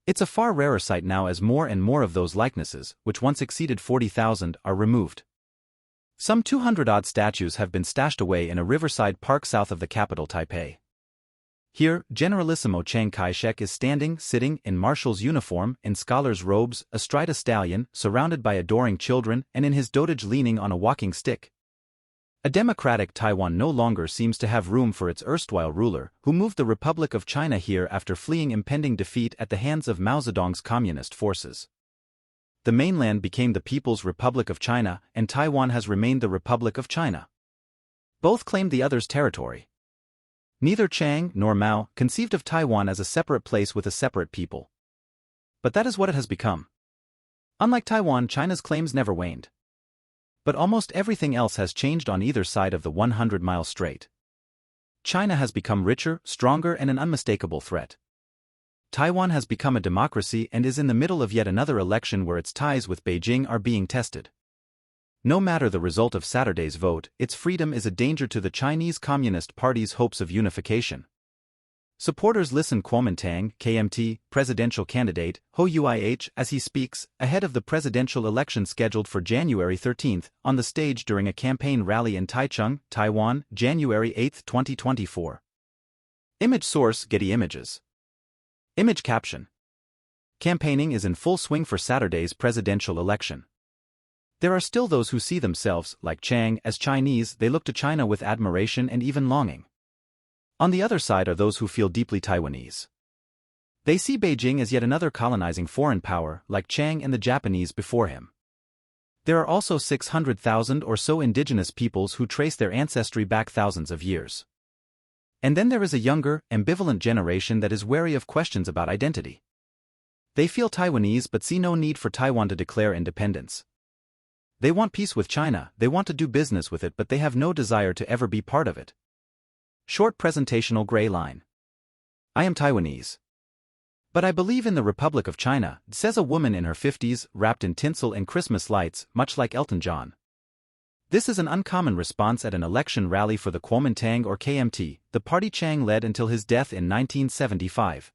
It's a far rarer sight now as more and more of those likenesses, which once exceeded 40,000, are removed. Some 200-odd statues have been stashed away in a riverside park south of the capital Taipei. Here, Generalissimo Chiang Kai-shek is standing, sitting, in marshal's uniform, in scholar's robes, astride a stallion, surrounded by adoring children, and in his dotage leaning on a walking stick. A democratic Taiwan no longer seems to have room for its erstwhile ruler, who moved the Republic of China here after fleeing impending defeat at the hands of Mao Zedong's communist forces. The mainland became the People's Republic of China, and Taiwan has remained the Republic of China. Both claimed the other's territory. Neither Chiang nor Mao conceived of Taiwan as a separate place with a separate people. But that is what it has become. Unlike Taiwan, China's claims never waned. But almost everything else has changed on either side of the 100-mile strait. China has become richer, stronger, and an unmistakable threat. Taiwan has become a democracy and is in the middle of yet another election where its ties with Beijing are being tested. No matter the result of Saturday's vote, its freedom is a danger to the Chinese Communist Party's hopes of unification. Supporters listen Kuomintang, KMT, presidential candidate, Ho Uih, as he speaks, ahead of the presidential election scheduled for January 13, on the stage during a campaign rally in Taichung, Taiwan, January 8, 2024. Image source: Getty Images. Image caption: Campaigning is in full swing for Saturday's presidential election. There are still those who see themselves, like Chiang, as Chinese. They look to China with admiration and even longing. On the other side are those who feel deeply Taiwanese. They see Beijing as yet another colonizing foreign power, like Chiang and the Japanese before him. There are also 600,000 or so indigenous peoples who trace their ancestry back thousands of years. And then there is a younger, ambivalent generation that is wary of questions about identity. They feel Taiwanese but see no need for Taiwan to declare independence. They want peace with China, they want to do business with it, but they have no desire to ever be part of it. Short presentational gray line. I am Taiwanese. But I believe in the Republic of China, says a woman in her 50s, wrapped in tinsel and Christmas lights, much like Elton John. This is an uncommon response at an election rally for the Kuomintang or KMT, the party Chiang led until his death in 1975.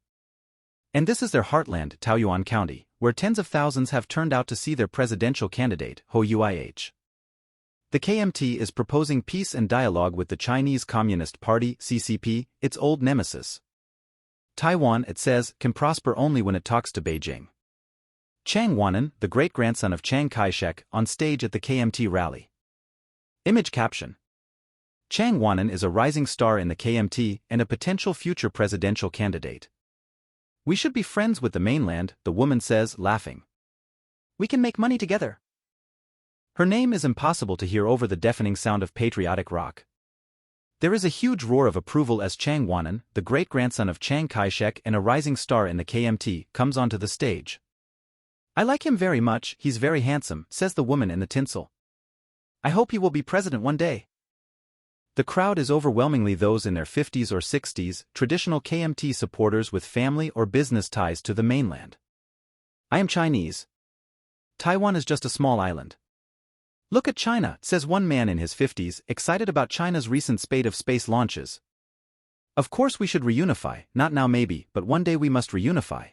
And this is their heartland, Taoyuan County, where tens of thousands have turned out to see their presidential candidate, Ho Uih. The KMT is proposing peace and dialogue with the Chinese Communist Party, CCP, its old nemesis. Taiwan, it says, can prosper only when it talks to Beijing. Chiang Wanan, the great-grandson of Chiang Kai-shek, on stage at the KMT rally. Image caption: Chiang Wanan is a rising star in the KMT and a potential future presidential candidate. We should be friends with the mainland, the woman says, laughing. We can make money together. Her name is impossible to hear over the deafening sound of patriotic rock. There is a huge roar of approval as Chiang Wanan, the great-grandson of Chiang Kai-shek and a rising star in the KMT, comes onto the stage. I like him very much, he's very handsome, says the woman in the tinsel. I hope he will be president one day. The crowd is overwhelmingly those in their 50s or 60s, traditional KMT supporters with family or business ties to the mainland. I am Chinese. Taiwan is just a small island. Look at China, says one man in his 50s, excited about China's recent spate of space launches. Of course we should reunify, not now maybe, but one day we must reunify.